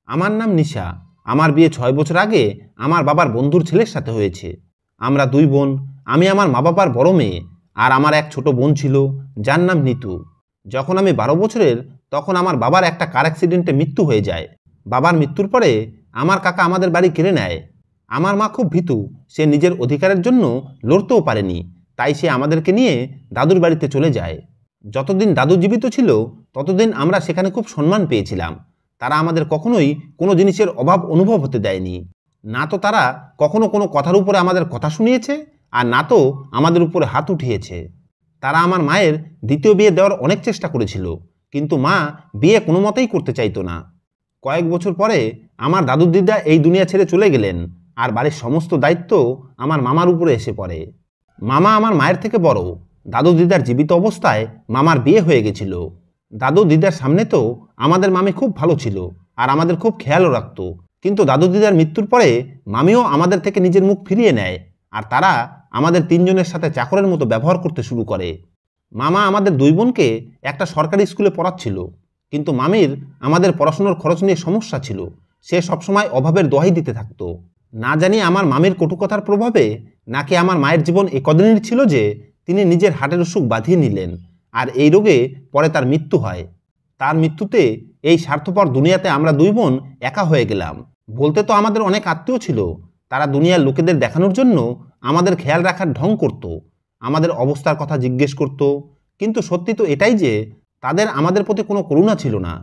আমার নাম নিশা। আমার বিয়ে ৬ বছর আগে আমার বাবার বন্ধুর ছেলের সাথে হয়েছে। আমরা ২ বোন। আমি আমার মা বাবার বড় মেয়ে, আর আমার এক ছোট বোন ছিল যার নাম নিতু। যখন আমি ১২ বছরের, তখন আমার বাবার একটা কার অ্যাক্সিডেন্টে মৃত্যু হয়ে যায়। বাবার মৃত্যুর পরে আমার কাকা আমাদের বাড়ি কেড়ে নেয়। আমার মা খুব ভীতু, সে নিজের অধিকারের জন্য লড়তেও পারেনি, তাই সে আমাদেরকে নিয়ে দাদুর বাড়িতে চলে যায়। যতদিন দাদু জীবিত ছিল ততদিন আমরা সেখানে খুব সম্মান পেয়েছিলাম। তারা আমাদের কখনোই কোনো জিনিসের অভাব অনুভব হতে দেয়নি। না তো তারা কখনো কোনো কথার উপরে আমাদের কথা শুনিয়েছে, আর না তো আমাদের উপরে হাত উঠিয়েছে। তারা আমার মায়ের দ্বিতীয় বিয়ে দেওয়ার অনেক চেষ্টা করেছিল, কিন্তু মা বিয়ে কোনো মতেই করতে চাইতো না। কয়েক বছর পরে আমার দাদু দিদা এই দুনিয়া ছেড়ে চলে গেলেন, আর বাড়ির সমস্ত দায়িত্ব আমার মামার উপরে এসে পড়ে। মামা আমার মায়ের থেকে বড়। দাদু দিদার জীবিত অবস্থায় মামার বিয়ে হয়ে গেছিল। দাদু দিদার সামনে তো আমাদের মামি খুব ভালো ছিল, আর আমাদের খুব খেয়ালও রাখত। কিন্তু দাদু দিদার মৃত্যুর পরে মামিও আমাদের থেকে নিজের মুখ ফিরিয়ে নেয়, আর তারা আমাদের ৩ জনের সাথে চাকরের মতো ব্যবহার করতে শুরু করে। মামা আমাদের ২ বোনকে একটা সরকারি স্কুলে পড়াচ্ছিল, কিন্তু মামির আমাদের পড়াশোনার খরচ নিয়ে সমস্যা ছিল। সে সবসময় অভাবের দোহাই দিতে থাকতো। না জানি আমার মামির কটুকথার প্রভাবে নাকি আমার মায়ের জীবন এ কদিনের ছিল যে তিনি নিজের হার্টের অসুখ বাঁধিয়ে নিলেন, আর এই রোগে পরে তার মৃত্যু হয়। তার মৃত্যুতে এই স্বার্থপর দুনিয়াতে আমরা ২ বোন একা হয়ে গেলাম। বলতে তো আমাদের অনেক আত্মীয় ছিল, তারা দুনিয়ার লোকেদের দেখানোর জন্য আমাদের খেয়াল রাখার ঢং করত, আমাদের অবস্থার কথা জিজ্ঞেস করত। কিন্তু সত্যি তো এটাই যে তাদের আমাদের প্রতি কোনো করুণা ছিল না।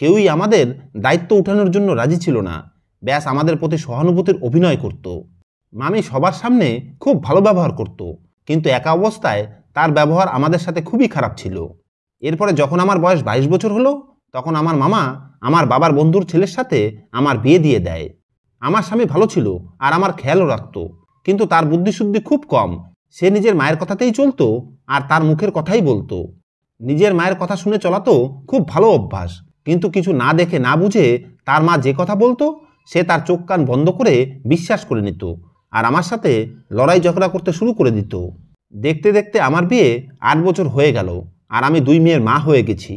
কেউই আমাদের দায়িত্ব উঠানোর জন্য রাজি ছিল না। ব্যাস আমাদের প্রতি সহানুভূতির অভিনয় করত। মামি সবার সামনে খুব ভালো ব্যবহার করত, কিন্তু একা অবস্থায় তার ব্যবহার আমাদের সাথে খুবই খারাপ ছিল। এরপরে যখন আমার বয়স ২২ বছর হলো, তখন আমার মামা আমার বাবার বন্ধুর ছেলের সাথে আমার বিয়ে দিয়ে দেয়। আমার স্বামী ভালো ছিল আর আমার খেয়ালও রাখত, কিন্তু তার বুদ্ধিশুদ্ধি খুব কম। সে নিজের মায়ের কথাতেই চলতো, আর তার মুখের কথাই বলতো। নিজের মায়ের কথা শুনে চলা তো খুব ভালো অভ্যাস, কিন্তু কিছু না দেখে না বুঝে তার মা যে কথা বলতো সে তার চোখ কান বন্ধ করে বিশ্বাস করে নিত, আর আমার সাথে লড়াই ঝগড়া করতে শুরু করে দিত। দেখতে দেখতে আমার বিয়ে ৮ বছর হয়ে গেল, আর আমি ২ মেয়ের মা হয়ে গেছি।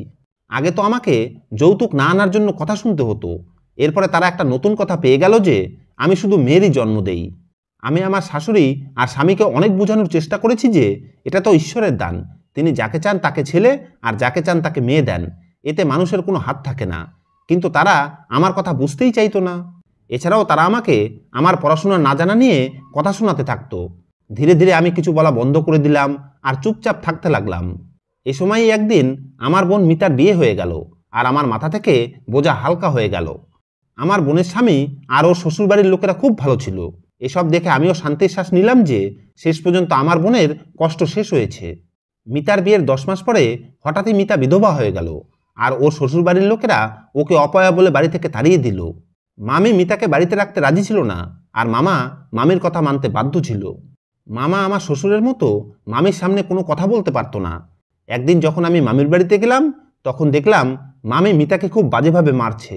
আগে তো আমাকে যৌতুক না আনার জন্য কথা শুনতে হতো। এরপরে তারা একটা নতুন কথা পেয়ে গেল যে আমি শুধু মেয়েরই জন্ম দেই। আমি আমার শাশুড়ি আর স্বামীকে অনেক বোঝানোর চেষ্টা করেছি যে এটা তো ঈশ্বরের দান, তিনি যাকে চান তাকে ছেলে আর যাকে চান তাকে মেয়ে দেন, এতে মানুষের কোনো হাত থাকে না। কিন্তু তারা আমার কথা বুঝতেই চাইতো না। এছাড়াও তারা আমাকে আমার পড়াশোনা না জানা নিয়ে কথা শোনাতে থাকতো। ধীরে ধীরে আমি কিছু বলা বন্ধ করে দিলাম আর চুপচাপ থাকতে লাগলাম। এ সময়ই একদিন আমার বোন মিতার বিয়ে হয়ে গেল, আর আমার মাথা থেকে বোঝা হালকা হয়ে গেল। আমার বোনের স্বামী আর ওর শ্বশুরবাড়ির লোকেরা খুব ভালো ছিল। এসব দেখে আমিও শান্তির শ্বাস নিলাম যে শেষ পর্যন্ত আমার বোনের কষ্ট শেষ হয়েছে। মিতার বিয়ের ১০ মাস পরে হঠাৎই মিতা বিধবা হয়ে গেল, আর ওর শ্বশুরবাড়ির লোকেরা ওকে অপয়া বলে বাড়ি থেকে তাড়িয়ে দিল। মামি মিতাকে বাড়িতে রাখতে রাজি ছিল না, আর মামা মামির কথা মানতে বাধ্য ছিল। মামা আমার শ্বশুরের মতো মামির সামনে কোনো কথা বলতে পারতো না। একদিন যখন আমি মামির বাড়িতে গেলাম, তখন দেখলাম মামি মিতাকে খুব বাজেভাবে মারছে।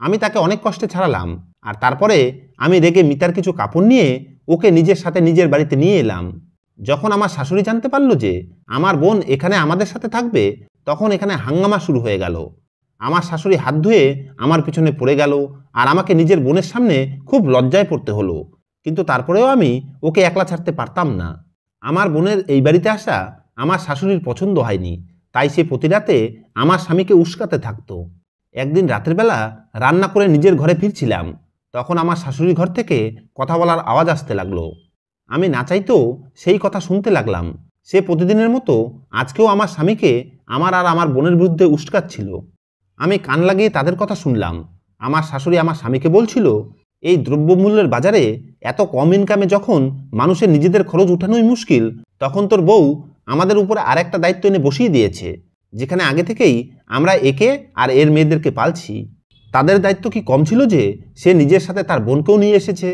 আমি তাকে অনেক কষ্টে ছাড়ালাম, আর তারপরে আমি রেগে মিতার কিছু কাপড় নিয়ে ওকে নিজের সাথে নিজের বাড়িতে নিয়ে এলাম। যখন আমার শাশুড়ি জানতে পারলো যে আমার বোন এখানে আমাদের সাথে থাকবে, তখন এখানে হাঙ্গামা শুরু হয়ে গেল। আমার শাশুড়ি হাত ধুয়ে আমার পিছনে পড়ে গেল, আর আমাকে নিজের বোনের সামনে খুব লজ্জায় পড়তে হলো। কিন্তু তারপরেও আমি ওকে একলা ছাড়তে পারতাম না। আমার বোনের এই বাড়িতে আসা আমার শাশুড়ির পছন্দ হয়নি, তাই সে প্রতি রাতে আমার স্বামীকে উস্কাতে থাকতো। একদিন রাতের বেলা রান্না করে নিজের ঘরে ফিরছিলাম, তখন আমার শাশুড়ির ঘর থেকে কথা বলার আওয়াজ আসতে লাগলো। আমি না চাইতেও সেই কথা শুনতে লাগলাম। সে প্রতিদিনের মতো আজকেও আমার স্বামীকে আমার আর আমার বোনের বিরুদ্ধে উস্কাচ্ছিল। আমি কান লাগিয়ে তাদের কথা শুনলাম। আমার শাশুড়ি আমার স্বামীকে বলছিল, এই দ্রব্যমূল্যের বাজারে এত কম ইনকামে যখন মানুষের নিজেদের খরচ উঠানোই মুশকিল, তখন তোর বউ আমাদের উপরে আর একটা দায়িত্ব এনে বসিয়ে দিয়েছে, যেখানে আগে থেকেই আমরা একে আর এর মেয়েদেরকে পালছি। তাদের দায়িত্ব কি কম ছিল যে সে নিজের সাথে তার বোনকেও নিয়ে এসেছে?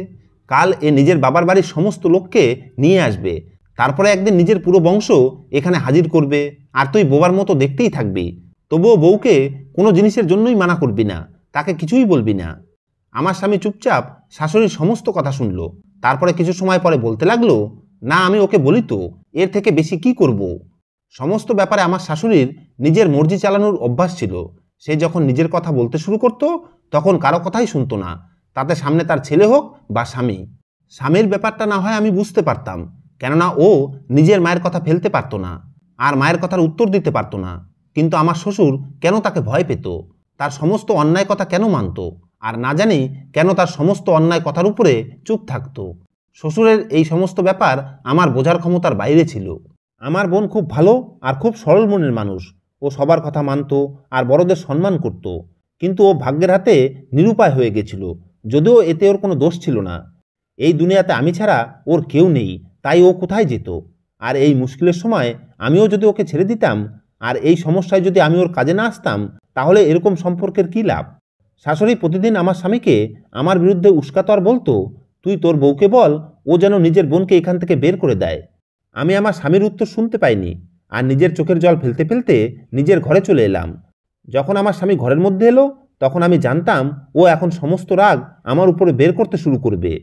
কাল এ নিজের বাবার বাড়ির সমস্ত লোককে নিয়ে আসবে, তারপরে একদিন নিজের পুরো বংশ এখানে হাজির করবে, আর তুই বোবার মতো দেখতেই থাকবি। তবুও বউকে কোনো জিনিসের জন্যই মানা করবি না, তাকে কিছুই বলবি না। আমার স্বামী চুপচাপ শাশুড়ির সমস্ত কথা শুনল। তারপরে কিছু সময় পরে বলতে লাগলো, না আমি ওকে বলি তো, এর থেকে বেশি কি করব। সমস্ত ব্যাপারে আমার শাশুড়ির নিজের মর্জি চালানোর অভ্যাস ছিল। সে যখন নিজের কথা বলতে শুরু করত, তখন কারো কথাই শুনতো না, তাতে সামনে তার ছেলে হোক বা স্বামী। স্বামীর ব্যাপারটা না হয় আমি বুঝতে পারতাম, কেননা ও নিজের মায়ের কথা ফেলতে পারতো না আর মায়ের কথার উত্তর দিতে পারতো না। কিন্তু আমার শ্বশুর কেন তাকে ভয় পেত, তার সমস্ত অন্যায় কথা কেন মানত, আর না জানি কেন তার সমস্ত অন্যায় কথার উপরে চুপ থাকতো। শ্বশুরের এই সমস্ত ব্যাপার আমার বোঝার ক্ষমতার বাইরে ছিল। আমার বোন খুব ভালো আর খুব সরল মনের মানুষ। ও সবার কথা মানত আর বড়দের সম্মান করত, কিন্তু ও ভাগ্যের হাতে নিরুপায় হয়ে গেছিল, যদিও এতে ওর কোনো দোষ ছিল না। এই দুনিয়াতে আমি ছাড়া ওর কেউ নেই, তাই ও কোথায় যেত? আর এই মুশকিলের সময় আমিও যদি ওকে ছেড়ে দিতাম আর এই সমস্যায় যদি আমি ওর কাজে না আসতাম, তাহলে এরকম সম্পর্কের কী লাভ? শাশুড়ি প্রতিদিন আমার স্বামীকে আমার বিরুদ্ধে উস্কাতো আর বলতো, তুই তোর বউকে বল ও যেন নিজের বোনকে এখান থেকে বের করে দেয়। আমি আমার স্বামীর উত্তর শুনতে পাইনি আর নিজের চোখের জল ফেলতে ফেলতে নিজের ঘরে চলে এলাম। যখন আমার স্বামী ঘরের মধ্যে এলো, তখন আমি জানতাম ও এখন সমস্ত রাগ আমার উপরে বের করতে শুরু করবে।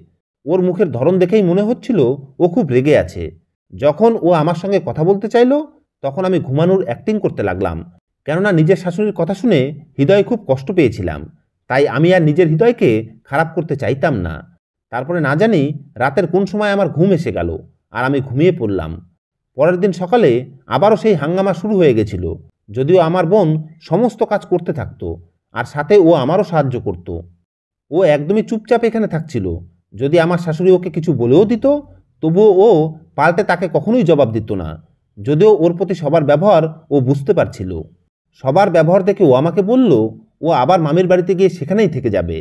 ওর মুখের ধরন দেখেই মনে হচ্ছিল ও খুব রেগে আছে। যখন ও আমার সঙ্গে কথা বলতে চাইল, তখন আমি ঘুমানোর অ্যাক্টিং করতে লাগলাম, কেননা নিজের শাশুড়ির কথা শুনে হৃদয়ে খুব কষ্ট পেয়েছিলাম। তাই আমি আর নিজের হৃদয়কে খারাপ করতে চাইতাম না। তারপরে না জানি রাতের কোন সময় আমার ঘুম এসে গেল আর আমি ঘুমিয়ে পড়লাম। পরের দিন সকালে আবারও সেই হাঙ্গামা শুরু হয়ে গেছিল, যদিও আমার বোন সমস্ত কাজ করতে থাকতো আর সাথে ও আমারও সাহায্য করত। ও একদমই চুপচাপ এখানে থাকছিল। যদি আমার শাশুড়ি ওকে কিছু বলেও দিত, তবুও ও পাল্টে তাকে কখনোই জবাব দিত না, যদিও ওর প্রতি সবার ব্যবহার ও বুঝতে পারছিল। সবার ব্যবহার দেখে ও আমাকে বলল ও আবার মামির বাড়িতে গিয়ে সেখানেই থেকে যাবে,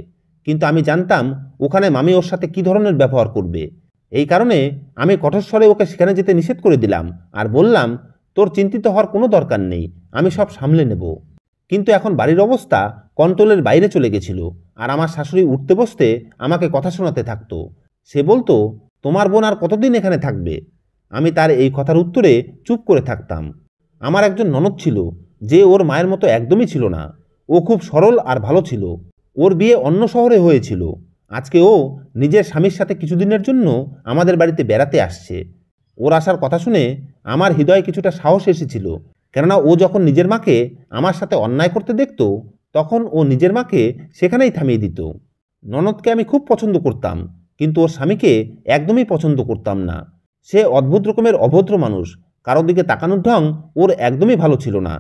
কিন্তু আমি জানতাম ওখানে মামি ওর সাথে কী ধরনের ব্যবহার করবে। এই কারণে আমি কঠোর স্বরে ওকে সেখানে যেতে নিষেধ করে দিলাম আর বললাম, তোর চিন্তিত হওয়ার কোনো দরকার নেই, আমি সব সামলে নেব। কিন্তু এখন বাড়ির অবস্থা কন্ট্রোলের বাইরে চলে গেছিল আর আমার শাশুড়ি উঠতে বসতে আমাকে কথা শোনাতে থাকতো। সে বলতো, তোমার বোন আর কতদিন এখানে থাকবে? আমি তার এই কথার উত্তরে চুপ করে থাকতাম। আমার একজন ননদ ছিল, যে ওর মায়ের মতো একদমই ছিল না। ও খুব সরল আর ভালো ছিল। ওর বিয়ে অন্য শহরে হয়েছিল। আজকে ও নিজের স্বামীর সাথে কিছুদিনের জন্য আমাদের বাড়িতে বেড়াতে আসছে। ওর আসার কথা শুনে আমার হৃদয়ে কিছুটা সাহস এসেছিল, কেননা ও যখন নিজের মাকে আমার সাথে অন্যায় করতে দেখত, তখন ও নিজের মাকে সেখানেই থামিয়ে দিত। ননদকে আমি খুব পছন্দ করতাম, কিন্তু ওর স্বামীকে একদমই পছন্দ করতাম না। সে অদ্ভুত রকমের অভদ্র মানুষ, কারো দিকে তাকানোর ঢং ওর একদমই ভালো ছিল না।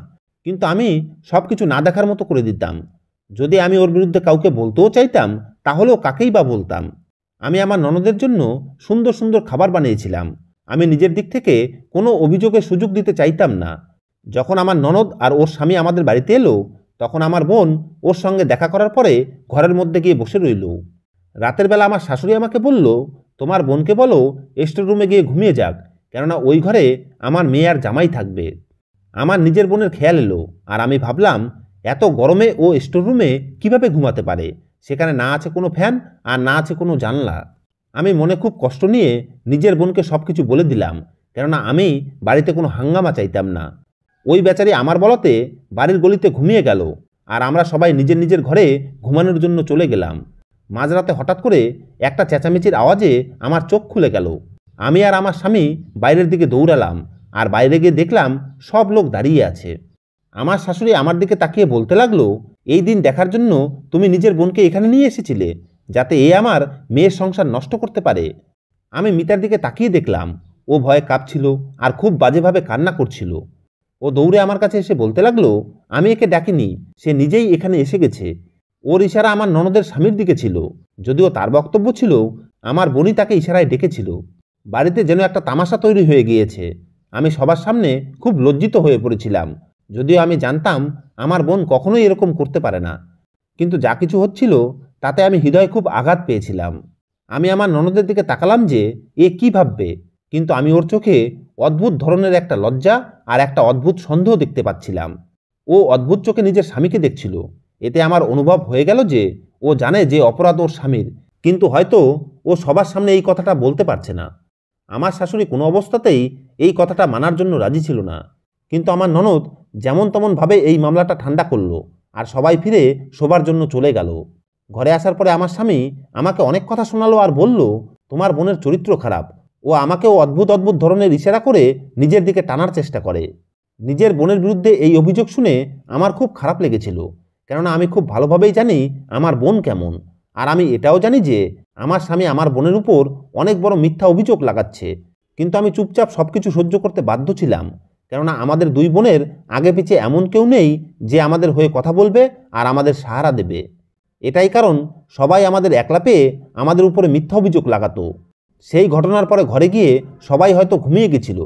কিন্তু আমি সব কিছু না দেখার মতো করে দিতাম। যদি আমি ওর বিরুদ্ধে কাউকে বলতেও চাইতাম, তাহলেও কাকেই বা বলতাম? আমি আমার ননদের জন্য সুন্দর সুন্দর খাবার বানিয়েছিলাম। আমি নিজের দিক থেকে কোনো অভিযোগের সুযোগ দিতে চাইতাম না। যখন আমার ননদ আর ওর স্বামী আমাদের বাড়িতে এলো, তখন আমার বোন ওর সঙ্গে দেখা করার পরে ঘরের মধ্যে গিয়ে বসে রইল। রাতের বেলা আমার শাশুড়ি আমাকে বলল, তোমার বোনকে বলো স্টোর রুমে গিয়ে ঘুমিয়ে যাক, কেননা ওই ঘরে আমার মেয়ে আর জামাই থাকবে। আমার নিজের বোনের খেয়াল এলো আর আমি ভাবলাম, এত গরমে ও স্টোর রুমে কীভাবে ঘুমাতে পারে? সেখানে না আছে কোনো ফ্যান আর না আছে কোনো জানলা। আমি মনে খুব কষ্ট নিয়ে নিজের বোনকে সব কিছু বলে দিলাম, কেননা আমি বাড়িতে কোনো হাঙ্গামা চাইতাম না। ওই বেচারি আমার বলাতে বাড়ির গলিতে ঘুমিয়ে গেল আর আমরা সবাই নিজের নিজের ঘরে ঘুমানোর জন্য চলে গেলাম। মাঝরাতে হঠাৎ করে একটা চেঁচামেচির আওয়াজে আমার চোখ খুলে গেল। আমি আর আমার স্বামী বাইরের দিকে দৌড়ালাম আর বাইরে গিয়ে দেখলাম সব লোক দাঁড়িয়ে আছে। আমার শাশুড়ি আমার দিকে তাকিয়ে বলতে লাগলো, এই দিন দেখার জন্য তুমি নিজের বোনকে এখানে নিয়ে এসেছিলে, যাতে এ আমার মেয়ের সংসার নষ্ট করতে পারে? আমি মিতার দিকে তাকিয়ে দেখলাম ও ভয়ে কাঁপছিল আর খুব বাজেভাবে কান্না করছিল। ও দৌড়ে আমার কাছে এসে বলতে লাগলো, আমি একে ডাকিনি, সে নিজেই এখানে এসে গেছে। ওর ইশারা আমার ননদের স্বামীর দিকে ছিল, যদিও তার বক্তব্য ছিল আমার বোনই তাকে ইশারায় ডেকেছিল। বাড়িতে যেন একটা তামাশা তৈরি হয়ে গিয়েছে। আমি সবার সামনে খুব লজ্জিত হয়ে পড়েছিলাম, যদিও আমি জানতাম আমার বোন কখনোই এরকম করতে পারে না। কিন্তু যা কিছু হচ্ছিল তাতে আমি হৃদয়ে খুব আঘাত পেয়েছিলাম। আমি আমার ননদের দিকে তাকালাম যে এ কী ভাববে, কিন্তু আমি ওর চোখে অদ্ভুত ধরনের একটা লজ্জা আর একটা অদ্ভুত সন্দেহ দেখতে পাচ্ছিলাম। ও অদ্ভুত চোখে নিজের স্বামীকে দেখছিল। এতে আমার অনুভব হয়ে গেল যে ও জানে যে অপরাধ ওর স্বামীর, কিন্তু হয়তো ও সবার সামনে এই কথাটা বলতে পারছে না। আমার শাশুড়ি কোনো অবস্থাতেই এই কথাটা মানার জন্য রাজি ছিল না, কিন্তু আমার ননদ যেমন তেমনভাবে এই মামলাটা ঠান্ডা করলো আর সবাই ফিরে শোবার জন্য চলে গেল। ঘরে আসার পরে আমার স্বামী আমাকে অনেক কথা শোনালো আর বলল, তোমার বোনের চরিত্র খারাপ। ও আমাকেও অদ্ভুত অদ্ভুত ধরনের ইশারা করে নিজের দিকে টানার চেষ্টা করে। নিজের বোনের বিরুদ্ধে এই অভিযোগ শুনে আমার খুব খারাপ লেগেছিল, কেননা আমি খুব ভালোভাবেই জানি আমার বোন কেমন। আর আমি এটাও জানি যে আমার স্বামী আমার বোনের উপর অনেক বড় মিথ্যা অভিযোগ লাগাচ্ছে। কিন্তু আমি চুপচাপ সব কিছু সহ্য করতে বাধ্য ছিলাম, কেননা আমাদের দুই বোনের আগে পিছে এমন কেউ নেই যে আমাদের হয়ে কথা বলবে আর আমাদের সাহারা দেবে। এটাই কারণ সবাই আমাদের একলা পেয়ে আমাদের উপরে মিথ্যা অভিযোগ লাগাতো। সেই ঘটনার পরে ঘরে গিয়ে সবাই হয়তো ঘুমিয়ে গেছিল,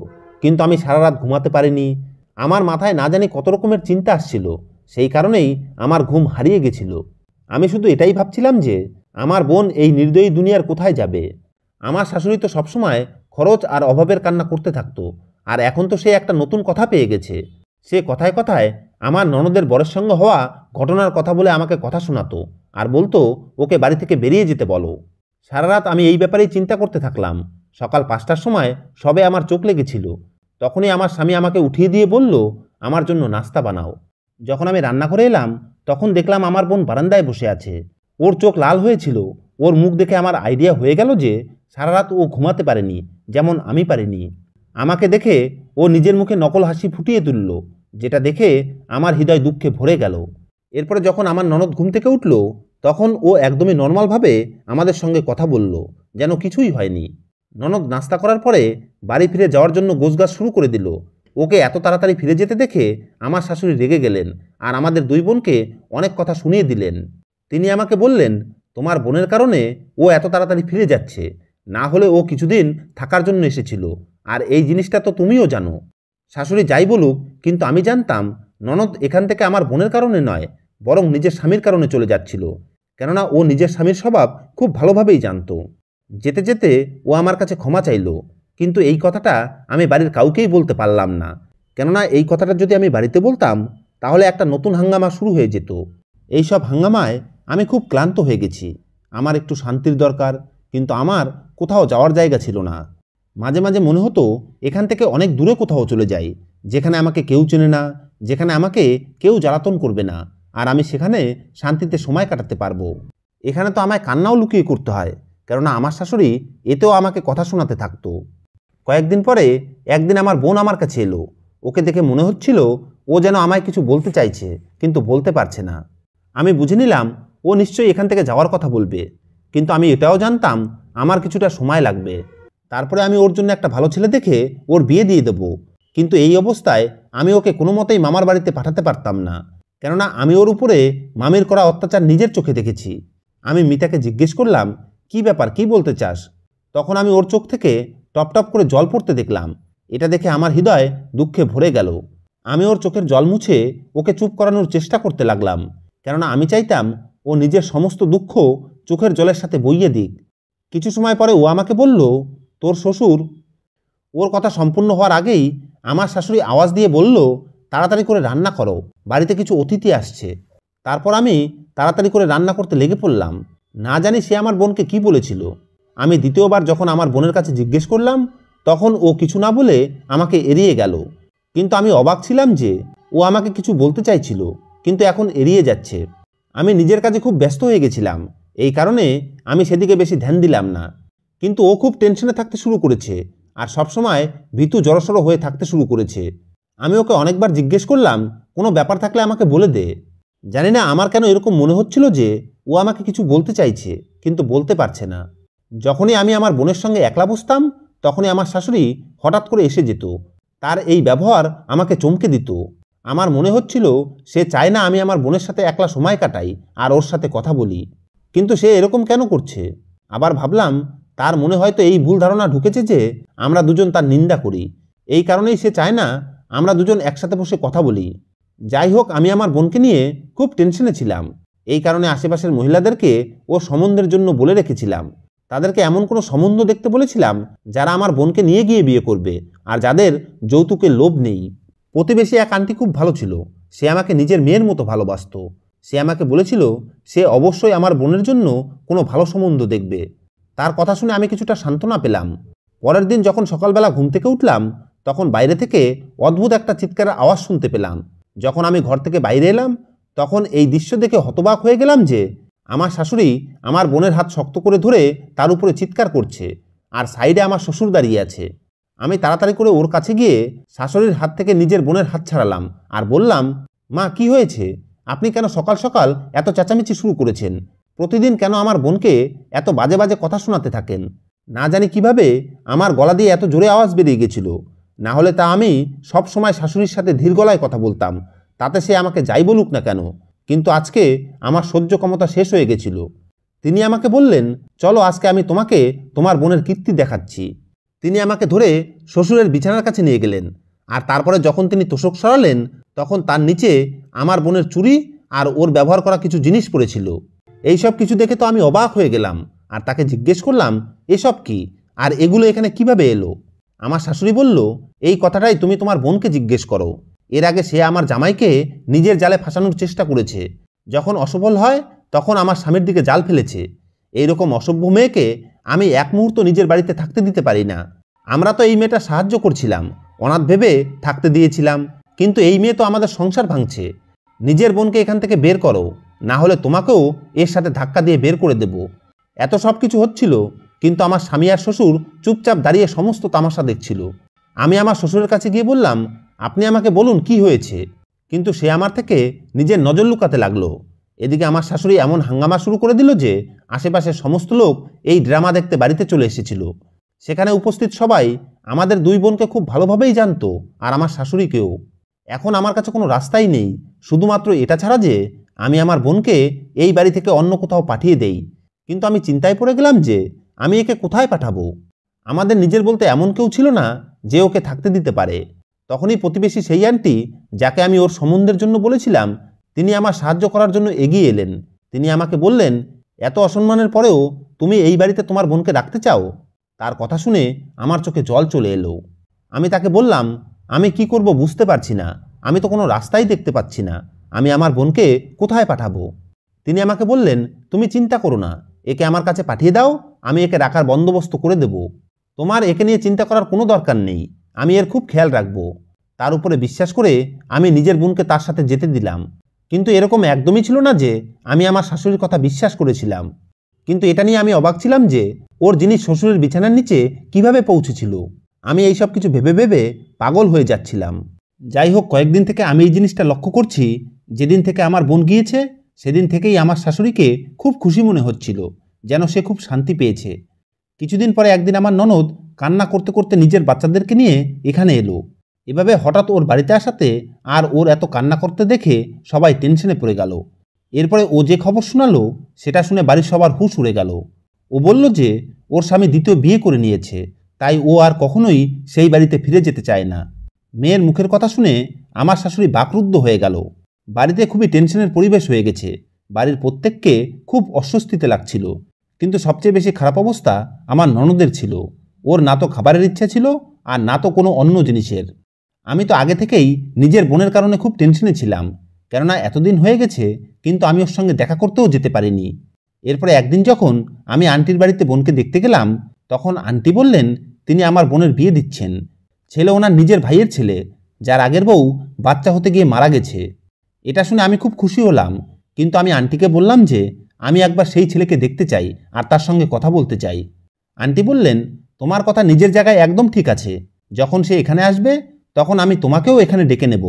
কিন্তু আমি সারা রাত ঘুমাতে পারিনি। আমার মাথায় না জানি কত রকমের চিন্তা আসছিল, সেই কারণেই আমার ঘুম হারিয়ে গেছিল। আমি শুধু এটাই ভাবছিলাম যে আমার বোন এই নির্দয়ী দুনিয়ার কোথায় যাবে। আমার শাশুড়ি তো সবসময় খরচ আর অভাবের কান্না করতে থাকতো, আর এখন তো সে একটা নতুন কথা পেয়ে গেছে। সে কথায় কথায় আমার ননদের বরের সঙ্গে হওয়া ঘটনার কথা বলে আমাকে কথা শোনাতো আর বলতো ওকে বাড়ি থেকে বেরিয়ে যেতে বলো। সারা রাত আমি এই ব্যাপারেই চিন্তা করতে থাকলাম। সকাল 5টার সময় সবে আমার চোখ লেগেছিল। তখনই আমার স্বামী আমাকে উঠিয়ে দিয়ে বলল, আমার জন্য নাস্তা বানাও। যখন আমি রান্নাঘরে এলাম তখন দেখলাম আমার বোন বারান্দায় বসে আছে। ওর চোখ লাল হয়েছিল। ওর মুখ দেখে আমার আইডিয়া হয়ে গেল যে সারা রাত ও ঘুমাতে পারেনি, যেমন আমি পারিনি। আমাকে দেখে ও নিজের মুখে নকল হাসি ফুটিয়ে তুলল, যেটা দেখে আমার হৃদয় দুঃখে ভরে গেল। এরপরে যখন আমার ননদ ঘুম থেকে উঠল তখন ও একদমই নর্মালভাবে আমাদের সঙ্গে কথা বলল, যেন কিছুই হয়নি। ননদ নাস্তা করার পরে বাড়ি ফিরে যাওয়ার জন্য গোছগাছ শুরু করে দিল। ওকে এত তাড়াতাড়ি ফিরে যেতে দেখে আমার শাশুড়ি রেগে গেলেন আর আমাদের দুই বোনকে অনেক কথা শুনিয়ে দিলেন। তিনি আমাকে বললেন, তোমার বোনের কারণে ও এত তাড়াতাড়ি ফিরে যাচ্ছে, না হলে ও কিছুদিন থাকার জন্য এসেছিল, আর এই জিনিসটা তো তুমিও জানো। শাশুড়ি যাই বলুক, কিন্তু আমি জানতাম ননদ এখান থেকে আমার বোনের কারণে নয়, বরং নিজের স্বামীর কারণে চলে যাচ্ছিল, কেননা ও নিজের স্বামীর স্বভাব খুব ভালোভাবেই জানত। যেতে যেতে ও আমার কাছে ক্ষমা চাইল, কিন্তু এই কথাটা আমি বাড়ির কাউকেই বলতে পারলাম না, কেননা এই কথাটা যদি আমি বাড়িতে বলতাম তাহলে একটা নতুন হাঙ্গামা শুরু হয়ে যেত। এই সব হাঙ্গামায় আমি খুব ক্লান্ত হয়ে গেছি। আমার একটু শান্তির দরকার, কিন্তু আমার কোথাও যাওয়ার জায়গা ছিল না। মাঝে মাঝে মনে হতো এখান থেকে অনেক দূরে কোথাও চলে যাই, যেখানে আমাকে কেউ চেনে না, যেখানে আমাকে কেউ জ্বালাতন করবে না, আর আমি সেখানে শান্তিতে সময় কাটাতে পারবো। এখানে তো আমায় কান্নাও লুকিয়ে করতে হয়, কেননা আমার শাশুড়ি এতেও আমাকে কথা শোনাতে থাকতো। কয়েকদিন পরে একদিন আমার বোন আমার কাছে এলো। ওকে দেখে মনে হচ্ছিল ও যেন আমায় কিছু বলতে চাইছে, কিন্তু বলতে পারছে না। আমি বুঝে নিলাম ও নিশ্চয়ই এখান থেকে যাওয়ার কথা বলবে, কিন্তু আমি এটাও জানতাম আমার কিছুটা সময় লাগবে। তারপরে আমি ওর জন্য একটা ভালো ছেলে দেখে ওর বিয়ে দিয়ে দেবো। কিন্তু এই অবস্থায় আমি ওকে কোনো মতেই মামার বাড়িতে পাঠাতে পারতাম না, কেননা আমি ওর উপরে মামির করা অত্যাচার নিজের চোখে দেখেছি। আমি মিতাকে জিজ্ঞেস করলাম, কি ব্যাপার, কি বলতে চাস? তখন আমি ওর চোখ থেকে টপ টপ করে জল পড়তে দেখলাম। এটা দেখে আমার হৃদয় দুঃখে ভরে গেল। আমি ওর চোখের জল মুছে ওকে চুপ করানোর চেষ্টা করতে লাগলাম, কেননা আমি চাইতাম ও নিজের সমস্ত দুঃখ চোখের জলের সাথে বইয়ে দিক। কিছু সময় পরে ও আমাকে বলল, তোর শ্বশুর। ওর কথা সম্পূর্ণ হওয়ার আগেই আমার শাশুড়ি আওয়াজ দিয়ে বলল, তাড়াতাড়ি করে রান্না করো, বাড়িতে কিছু অতিথি আসছে। তারপর আমি তাড়াতাড়ি করে রান্না করতে লেগে পড়লাম। না জানি সে আমার বোনকে কি বলেছিল। আমি দ্বিতীয়বার যখন আমার বোনের কাছে জিজ্ঞেস করলাম তখন ও কিছু না বলে আমাকে এড়িয়ে গেল। কিন্তু আমি অবাক ছিলাম যে ও আমাকে কিছু বলতে চাইছিল, কিন্তু এখন এড়িয়ে যাচ্ছে। আমি নিজের কাজে খুব ব্যস্ত হয়ে গেছিলাম, এই কারণে আমি সেদিকে বেশি ধ্যান দিলাম না। কিন্তু ও খুব টেনশনে থাকতে শুরু করেছে আর সবসময় ভীতু জড়সড় হয়ে থাকতে শুরু করেছে। আমি ওকে অনেকবার জিজ্ঞেস করলাম, কোনো ব্যাপার থাকলে আমাকে বলে দে। জানি না আমার কেন এরকম মনে হচ্ছিল যে ও আমাকে কিছু বলতে চাইছে, কিন্তু বলতে পারছে না। যখনই আমি আমার বোনের সঙ্গে একলা বসতাম তখনই আমার শাশুড়ি হঠাৎ করে এসে যেত। তার এই ব্যবহার আমাকে চমকে দিত। আমার মনে হচ্ছিল সে চায় না আমি আমার বোনের সাথে একলা সময় কাটাই আর ওর সাথে কথা বলি, কিন্তু সে এরকম কেন করছে? আবার ভাবলাম তার মনে হয়তো এই ভুল ধারণা ঢুকেছে যে আমরা দুজন তার নিন্দা করি, এই কারণেই সে চায় না আমরা দুজন একসাথে বসে কথা বলি। যাই হোক, আমি আমার বোনকে নিয়ে খুব টেনশনে ছিলাম। এই কারণে আশেপাশের মহিলাদেরকে ও সম্বন্ধের জন্য বলে রেখেছিলাম। তাদেরকে এমন কোনো সম্বন্ধ দেখতে বলেছিলাম যারা আমার বোনকে নিয়ে গিয়ে বিয়ে করবে আর যাদের যৌতুকের লোভ নেই। প্রতিবেশী এক আন্টি খুব ভালো ছিল। সে আমাকে নিজের মেয়ের মতো ভালোবাসত। সে আমাকে বলেছিল সে অবশ্যই আমার বোনের জন্য কোনো ভালো সম্বন্ধ দেখবে। তার কথা শুনে আমি কিছুটা সান্ত্বনা পেলাম। পরের দিন যখন সকালবেলা ঘুম থেকে উঠলাম তখন বাইরে থেকে অদ্ভুত একটা চিৎকারের আওয়াজ শুনতে পেলাম। যখন আমি ঘর থেকে বাইরে এলাম তখন এই দৃশ্য দেখে হতবাক হয়ে গেলাম যে আমার শাশুড়ি আমার বোনের হাত শক্ত করে ধরে তার উপরে চিৎকার করছে, আর সাইডে আমার শ্বশুর দাঁড়িয়ে আছে। আমি তাড়াতাড়ি করে ওর কাছে গিয়ে শাশুড়ির হাত থেকে নিজের বোনের হাত ছাড়ালাম আর বললাম, মা কি হয়েছে? আপনি কেন সকাল সকাল এত চেঁচামেচি শুরু করেছেন? প্রতিদিন কেন আমার বোনকে এত বাজে বাজে কথা শোনাতে থাকেন? না জানি কিভাবে আমার গলা দিয়ে এত জোরে আওয়াজ বেরিয়ে গেছিল। না হলে তা আমি সব সময় শাশুড়ির সাথে ধীর গলায় কথা বলতাম, তাতে সে আমাকে যাই বলুক না কেন। কিন্তু আজকে আমার সহ্য ক্ষমতা শেষ হয়ে গেছিল। তিনি আমাকে বললেন, চলো আজকে আমি তোমাকে তোমার বোনের কীর্তি দেখাচ্ছি। তিনি আমাকে ধরে শ্বশুরের বিছানার কাছে নিয়ে গেলেন, আর তারপরে যখন তিনি তোশক সরালেন তখন তার নিচে আমার বোনের চুড়ি আর ওর ব্যবহার করা কিছু জিনিস পড়েছিল। এইসব কিছু দেখে তো আমি অবাক হয়ে গেলাম, আর তাকে জিজ্ঞেস করলাম, এসব কি আর এগুলো এখানে কিভাবে এলো? আমার শাশুড়ি বলল, এই কথাটাই তুমি তোমার বোনকে জিজ্ঞেস করো। এর আগে সে আমার জামাইকে নিজের জালে ফাঁসানোর চেষ্টা করেছে। যখন অসফল হয় তখন আমার স্বামীর দিকে জাল ফেলেছে। এইরকম অসভ্য মেয়েকে আমি এক মুহূর্ত নিজের বাড়িতে থাকতে দিতে পারি না। আমরা তো এই মেয়েটা সাহায্য করছিলাম, অনাথ ভেবে থাকতে দিয়েছিলাম, কিন্তু এই মেয়ে তো আমাদের সংসার ভাঙছে। নিজের বোনকে এখান থেকে বের করো, না হলে তোমাকেও এর সাথে ধাক্কা দিয়ে বের করে দেব। এত সব কিছু হচ্ছিল, কিন্তু আমার স্বামী আর শ্বশুর চুপচাপ দাঁড়িয়ে সমস্ত তামাশা দেখছিল। আমি আমার শ্বশুরের কাছে গিয়ে বললাম, আপনি আমাকে বলুন কি হয়েছে। কিন্তু সে আমার থেকে নিজের নজর লুকাতে লাগলো। এদিকে আমার শাশুড়ি এমন হাঙ্গামা শুরু করে দিল যে আশেপাশের সমস্ত লোক এই ড্রামা দেখতে বাড়িতে চলে এসেছিল। সেখানে উপস্থিত সবাই আমাদের দুই বোনকে খুব ভালোভাবেই জানতো, আর আমার শাশুড়িকেও। এখন আমার কাছে কোনো রাস্তাই নেই, শুধুমাত্র এটা ছাড়া যে আমি আমার বোনকে এই বাড়ি থেকে অন্য কোথাও পাঠিয়ে দেই। কিন্তু আমি চিন্তায় পড়ে গেলাম যে আমি একে কোথায় পাঠাবো। আমাদের নিজের বলতে এমন কেউ ছিল না যে ওকে থাকতে দিতে পারে। তখনই প্রতিবেশী সেই আন্টি, যাকে আমি ওর সম্বন্ধের জন্য বলেছিলাম, তিনি আমার সাহায্য করার জন্য এগিয়ে এলেন। তিনি আমাকে বললেন, এত অসম্মানের পরেও তুমি এই বাড়িতে তোমার বোনকে রাখতে চাও? তার কথা শুনে আমার চোখে জল চলে এলো। আমি তাকে বললাম, আমি কি করব বুঝতে পারছি না। আমি তো কোনো রাস্তাই দেখতে পাচ্ছি না। আমি আমার বোনকে কোথায় পাঠাবো? তিনি আমাকে বললেন, তুমি চিন্তা করো না, একে আমার কাছে পাঠিয়ে দাও, আমি একে রাখার বন্দোবস্ত করে দেব। তোমার একে নিয়ে চিন্তা করার কোনো দরকার নেই, আমি এর খুব খেয়াল রাখবো। তার উপরে বিশ্বাস করে আমি নিজের বোনকে তার সাথে যেতে দিলাম। কিন্তু এরকম একদমই ছিল না যে আমি আমার শাশুড়ির কথা বিশ্বাস করেছিলাম। কিন্তু এটা নিয়ে আমি অবাক ছিলাম যে ওর জিনিস শ্বশুরের বিছানার নিচে কিভাবে পৌঁছেছিল। আমি এই সব কিছু ভেবে ভেবে পাগল হয়ে যাচ্ছিলাম। যাই হোক, কয়েকদিন থেকে আমি এই জিনিসটা লক্ষ্য করছি। যেদিন থেকে আমার বোন গিয়েছে সেদিন থেকেই আমার শাশুড়িকে খুব খুশি মনে হচ্ছিল, যেন সে খুব শান্তি পেয়েছে। কিছুদিন পরে একদিন আমার ননদ কান্না করতে করতে নিজের বাচ্চাদেরকে নিয়ে এখানে এলো। এভাবে হঠাৎ ওর বাড়িতে আসাতে আর ওর এত কান্না করতে দেখে সবাই টেনশনে পড়ে গেল। এরপরে ও যে খবর শোনালো সেটা শুনে বাড়ির সবার হুঁশ উড়ে গেল। ও বলল যে ওর স্বামী দ্বিতীয় বিয়ে করে নিয়েছে, তাই ও আর কখনোই সেই বাড়িতে ফিরে যেতে চায় না। মেয়ের মুখের কথা শুনে আমার শাশুড়ি বাকরুদ্ধ হয়ে গেল। বাড়িতে খুবই টেনশনের পরিবেশ হয়ে গেছে। বাড়ির প্রত্যেককে খুব অস্বস্তিতে লাগছিল। কিন্তু সবচেয়ে বেশি খারাপ অবস্থা আমার ননদের ছিল। ওর না তো খাবারের ইচ্ছা ছিল, আর না তো কোনো অন্য জিনিসের। আমি তো আগে থেকেই নিজের বোনের কারণে খুব টেনশনে ছিলাম, কেননা এতদিন হয়ে গেছে কিন্তু আমি ওর সঙ্গে দেখা করতেও যেতে পারিনি। এরপরে একদিন যখন আমি আন্টির বাড়িতে বোনকে দেখতে গেলাম, তখন আন্টি বললেন তিনি আমার বোনের বিয়ে দিচ্ছেন। ছেলে ওনার নিজের ভাইয়ের ছেলে, যার আগের বউ বাচ্চা হতে গিয়ে মারা গেছে। এটা শুনে আমি খুব খুশি হলাম, কিন্তু আমি আন্টিকে বললাম যে আমি একবার সেই ছেলেকে দেখতে চাই আর তার সঙ্গে কথা বলতে চাই। আন্টি বললেন, তোমার কথা নিজের জায়গায় একদম ঠিক আছে। যখন সে এখানে আসবে তখন আমি তোমাকেও এখানে ডেকে নেব।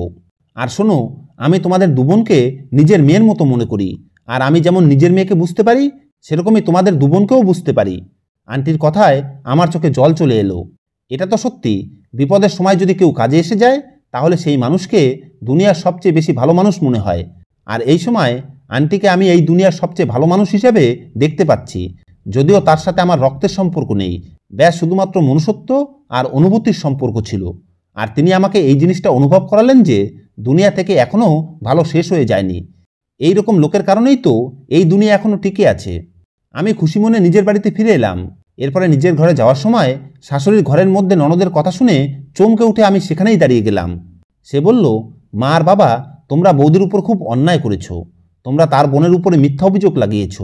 আর শোনো, আমি তোমাদের দুবোনকে নিজের মেয়ের মতো মনে করি, আর আমি যেমন নিজের মেয়েকে বুঝতে পারি সেরকমই তোমাদের দুবোনকেও বুঝতে পারি। আন্টির কথায় আমার চোখে জল চলে এলো। এটা তো সত্যি, বিপদের সময় যদি কেউ কাজে এসে যায় তাহলে সেই মানুষকে দুনিয়ার সবচেয়ে বেশি ভালো মানুষ মনে হয়। আর এই সময় আন্টিকে আমি এই দুনিয়ার সবচেয়ে ভালো মানুষ হিসেবে দেখতে পাচ্ছি, যদিও তার সাথে আমার রক্তের সম্পর্ক নেই, ব্যাস শুধুমাত্র মনুষ্যত্ব আর অনুভূতির সম্পর্ক ছিল। আর তিনি আমাকে এই জিনিসটা অনুভব করালেন যে দুনিয়া থেকে এখনও ভালো শেষ হয়ে যায়নি। এই রকম লোকের কারণেই তো এই দুনিয়া এখনও টিকে আছে। আমি খুশি মনে নিজের বাড়িতে ফিরে এলাম। এরপরে নিজের ঘরে যাওয়ার সময় শাশুড়ির ঘরের মধ্যে ননদের কথা শুনে চমকে উঠে আমি সেখানেই দাঁড়িয়ে গেলাম। সে বলল, মা আর বাবা, তোমরা বৌদির উপর খুব অন্যায় করেছ। তোমরা তার বোনের উপরে মিথ্যা অভিযোগ লাগিয়েছ।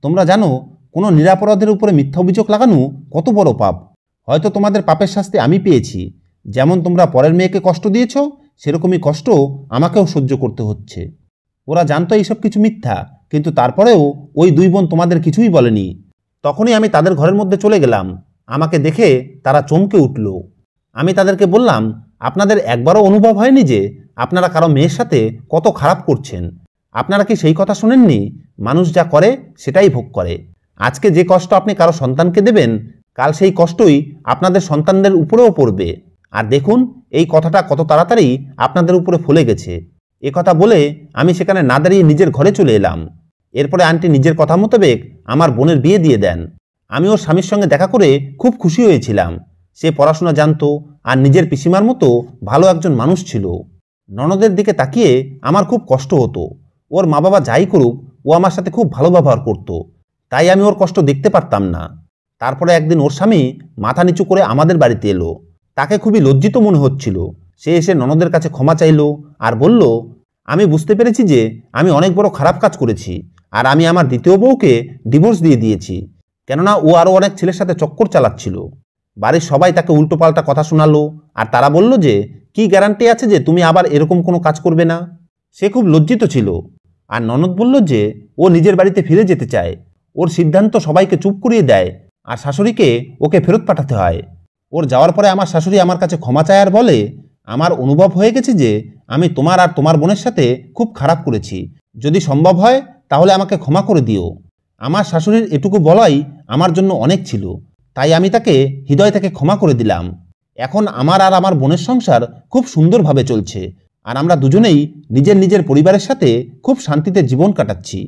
তোমরা জানো কোনো নিরাপরাধের উপরে মিথ্যা অভিযোগ লাগানো কত বড় পাপ। হয়তো তোমাদের পাপের শাস্তি আমি পেয়েছি। যেমন তোমরা পরের মেয়েকে কষ্ট দিয়েছ, সেরকমই কষ্ট আমাকেও সহ্য করতে হচ্ছে। ওরা জানতো এইসব কিছু মিথ্যা, কিন্তু তারপরেও ওই দুই বোন তোমাদের কিছুই বলেনি। তখনই আমি তাদের ঘরের মধ্যে চলে গেলাম। আমাকে দেখে তারা চমকে উঠল। আমি তাদেরকে বললাম, আপনাদের একবারও অনুভব হয়নি যে আপনারা কারো মেয়ের সাথে কত খারাপ করছেন? আপনারা কি সেই কথা শোনেননি, মানুষ যা করে সেটাই ভোগ করে। আজকে যে কষ্ট আপনি কারো সন্তানকে দেবেন, কাল সেই কষ্টই আপনাদের সন্তানদের উপরেও পড়বে। আর দেখুন এই কথাটা কত তাড়াতাড়ি আপনাদের উপরে ফলে গেছে। এ কথা বলে আমি সেখানে না দাঁড়িয়ে নিজের ঘরে চলে এলাম। এরপরে আন্টি নিজের কথা মোতাবেক আমার বোনের বিয়ে দিয়ে দেন। আমি ওর স্বামীর সঙ্গে দেখা করে খুব খুশি হয়েছিলাম। সে পড়াশোনা জানতো আর নিজের পিসিমার মতো ভালো একজন মানুষ ছিল। ননদের দিকে তাকিয়ে আমার খুব কষ্ট হতো। ওর মা বাবা যাই করুক, ও আমার সাথে খুব ভালো ব্যবহার করতো, তাই আমি ওর কষ্ট দেখতে পারতাম না। তারপরে একদিন ওর স্বামী মাথা নিচু করে আমাদের বাড়িতে এলো। তাকে খুবই লজ্জিত মনে হচ্ছিল। সে এসে ননদের কাছে ক্ষমা চাইল আর বলল, আমি বুঝতে পেরেছি যে আমি অনেক বড় খারাপ কাজ করেছি, আর আমি আমার দ্বিতীয় বউকে ডিভোর্স দিয়ে দিয়েছি, কেননা ও আরও অনেক ছেলের সাথে চক্কর চালাচ্ছিল। বাড়ির সবাই তাকে উল্টোপাল্টা কথা শোনালো, আর তারা বলল যে কি গ্যারান্টি আছে যে তুমি আবার এরকম কোনো কাজ করবে না। সে খুব লজ্জিত ছিল। আর ননদ বলল যে ও নিজের বাড়িতে ফিরে যেতে চায়। ওর সিদ্ধান্ত সবাইকে চুপ করিয়ে দেয়, আর শাশুড়িকে ওকে ফেরত পাঠাতে হয়। ওর যাওয়ার পরে আমার শাশুড়ি আমার কাছে ক্ষমা চায় আর বলে, আমার অনুভব হয়ে গেছে যে আমি তোমার আর তোমার বোনের সাথে খুব খারাপ করেছি। যদি সম্ভব হয় তাহলে আমাকে ক্ষমা করে দিও। আমার শাশুড়ির এটুকু বলাই আমার জন্য অনেক ছিল, তাই আমি তাকে হৃদয় থেকে ক্ষমা করে দিলাম। এখন আমার আর আমার বোনের সংসার খুব সুন্দরভাবে চলছে, আর আমরা দুজনেই নিজের নিজের পরিবারের সাথে খুব শান্তিতে জীবন কাটাচ্ছি।